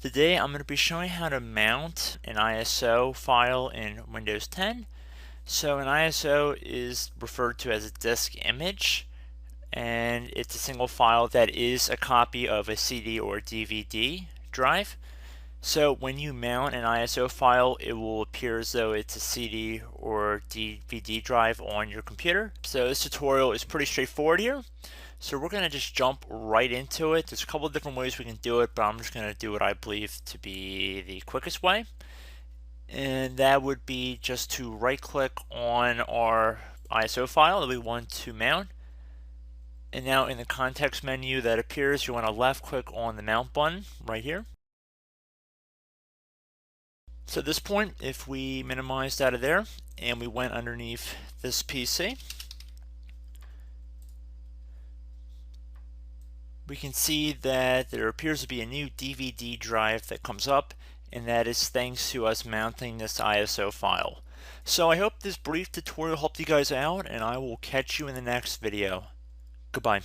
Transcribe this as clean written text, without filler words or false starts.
Today I'm going to be showing how to mount an ISO file in Windows 10. So an ISO is referred to as a disk image, and it's a single file that is a copy of a CD or DVD drive. So when you mount an ISO file, it will appear as though it's a CD or DVD drive on your computer. So this tutorial is pretty straightforward here. So we're going to just jump right into it. There's a couple of different ways we can do it, but I'm just going to do what I believe to be the quickest way. And that would be just to right click on our ISO file that we want to mount. And now in the context menu that appears, you want to left click on the mount button right here. So at this point, if we minimized out of there and we went underneath this PC, we can see that there appears to be a new DVD drive that comes up, and that is thanks to us mounting this ISO file. So I hope this brief tutorial helped you guys out, and I will catch you in the next video. Goodbye.